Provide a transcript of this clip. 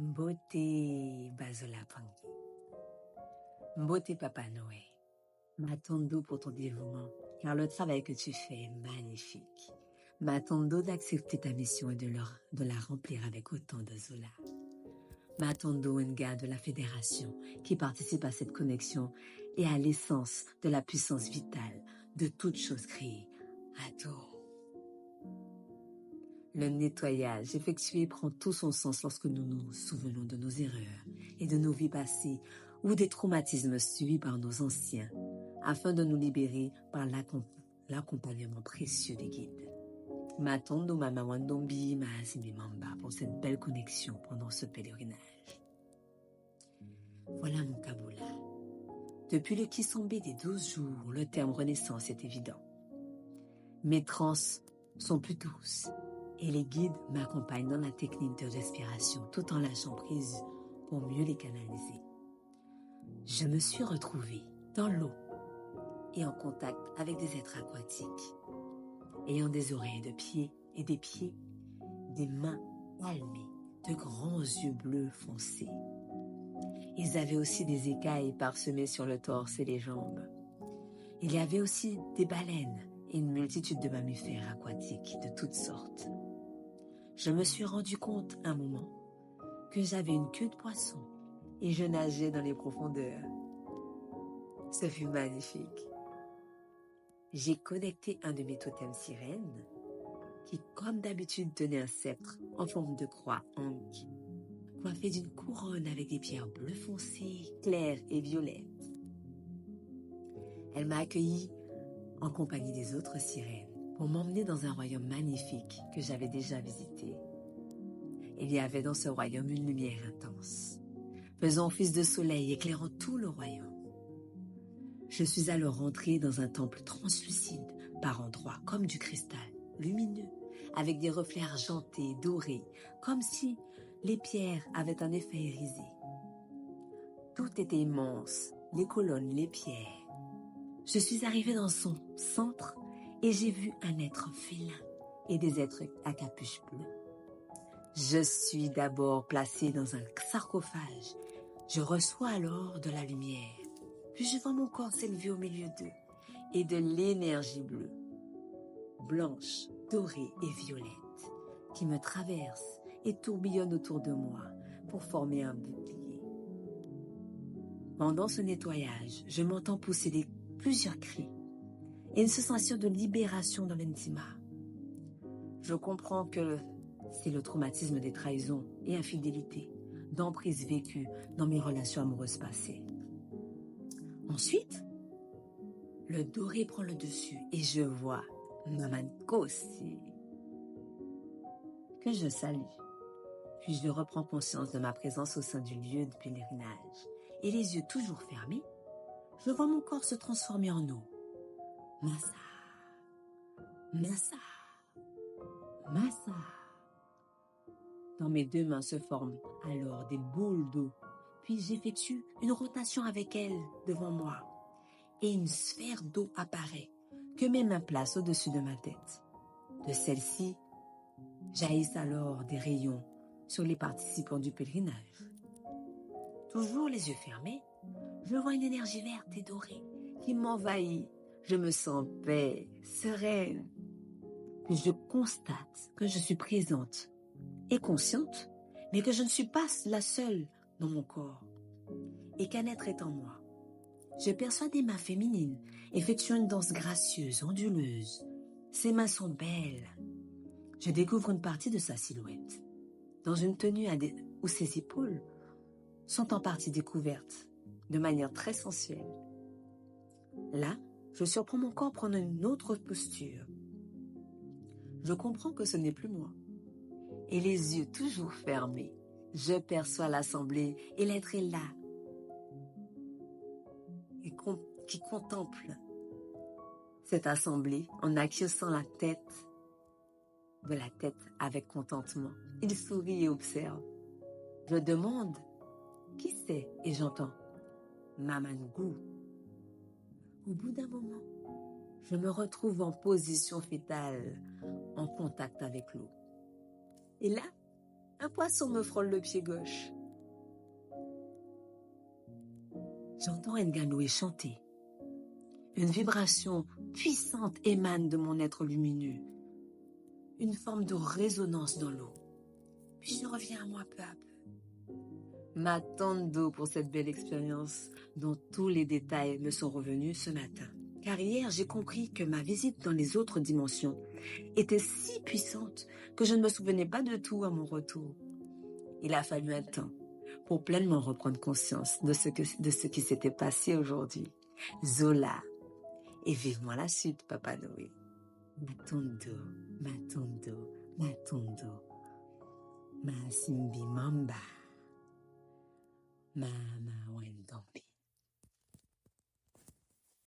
Beauté Bazola Pangi. Beauté Papa Noé. M'attends pour ton dévouement, car le travail que tu fais est magnifique. M'attends d'accepter ta mission et de la remplir avec autant de Zola. M'attends un gars de la fédération qui participe à cette connexion et à l'essence de la puissance vitale de toute chose créée. Adore. Le nettoyage effectué prend tout son sens lorsque nous nous souvenons de nos erreurs et de nos vies passées ou des traumatismes subis par nos anciens, afin de nous libérer par l'accompagnement précieux des guides. Matondo Mama Wandombi Mahasimi Mamba pour cette belle connexion pendant ce pèlerinage. Voilà mon Kaboula. Depuis le Kisombe des 12 jours, le terme renaissance est évident. Mes trans sont plus douces et les guides m'accompagnent dans la technique de respiration tout en lâchant prise pour mieux les canaliser. Je me suis retrouvée dans l'eau et en contact avec des êtres aquatiques, ayant des oreilles de pieds et des pieds, des mains palmées, de grands yeux bleus foncés. Ils avaient aussi des écailles parsemées sur le torse et les jambes. Il y avait aussi des baleines et une multitude de mammifères aquatiques de toutes sortes. Je me suis rendu compte un moment que j'avais une queue de poisson et je nageais dans les profondeurs. Ce fut magnifique. J'ai connecté un de mes totems sirènes qui, comme d'habitude, tenait un sceptre en forme de croix ankh, coiffé d'une couronne avec des pierres bleu foncé, claires et violettes. Elle m'a accueilli en compagnie des autres sirènes pour m'emmener dans un royaume magnifique que j'avais déjà visité. Il y avait dans ce royaume une lumière intense, faisant office de soleil éclairant tout le royaume. Je suis alors entrée dans un temple translucide, par endroits comme du cristal, lumineux, avec des reflets argentés, dorés, comme si les pierres avaient un effet irisé. Tout était immense, les colonnes, les pierres. Je suis arrivée dans son centre et j'ai vu un être félin et des êtres à capuche bleue. Je suis d'abord placée dans un sarcophage. Je reçois alors de la lumière. Puis je vois mon corps s'élever au milieu d'eux et de l'énergie bleue, blanche, dorée et violette qui me traverse et tourbillonne autour de moi pour former un bouclier. Pendant ce nettoyage, je m'entends pousser plusieurs cris et une sensation de libération dans l'intima. Je comprends que c'est le traumatisme des trahisons et infidélités, d'emprise vécue dans mes relations amoureuses passées. Ensuite, le doré prend le dessus et je vois Maman Kossi, que je salue. Puis je reprends conscience de ma présence au sein du lieu de pèlerinage et les yeux toujours fermés, je vois mon corps se transformer en eau. Massa, Massa, Massa. Dans mes deux mains se forment alors des boules d'eau, puis j'effectue une rotation avec elles devant moi et une sphère d'eau apparaît que mes mains placent au-dessus de ma tête. De celle-ci, jaillissent alors des rayons sur les participants du pèlerinage. Toujours les yeux fermés, je vois une énergie verte et dorée qui m'envahit. Je me sens en paix, sereine. Puis je constate que je suis présente et consciente, mais que je ne suis pas la seule dans mon corps et qu'un être est en moi. Je perçois des mains féminines effectuant une danse gracieuse, onduleuse. Ses mains sont belles. Je découvre une partie de sa silhouette, dans une tenue où ses épaules sont en partie découvertes, de manière très sensuelle. Là, je surprends mon corps prendre une autre posture. Je comprends que ce n'est plus moi. Et les yeux toujours fermés, je perçois l'assemblée et l'être est là, et qui contemple cette assemblée en acquiesçant de la tête avec contentement. Il sourit et observe. Je demande qui c'est et j'entends Mamangou. Au bout d'un moment, je me retrouve en position fétale, en contact avec l'eau. Et là, Un poisson me frôle le pied gauche. J'entends Nganoé chanter. Une vibration puissante émane de mon être lumineux. Une forme de résonance dans l'eau. Puis je reviens à moi peu à peu. M'attendo pour cette belle expérience dont tous les détails me sont revenus ce matin. Car hier, j'ai compris que ma visite dans les autres dimensions était si puissante que je ne me souvenais pas de tout à mon retour. Il a fallu un temps pour pleinement reprendre conscience de ce qui s'était passé aujourd'hui. Zola. Et vivement la suite, Papa Noé. Matondo, matondo, matondo. Ma simbi mamba. Mama wendombi.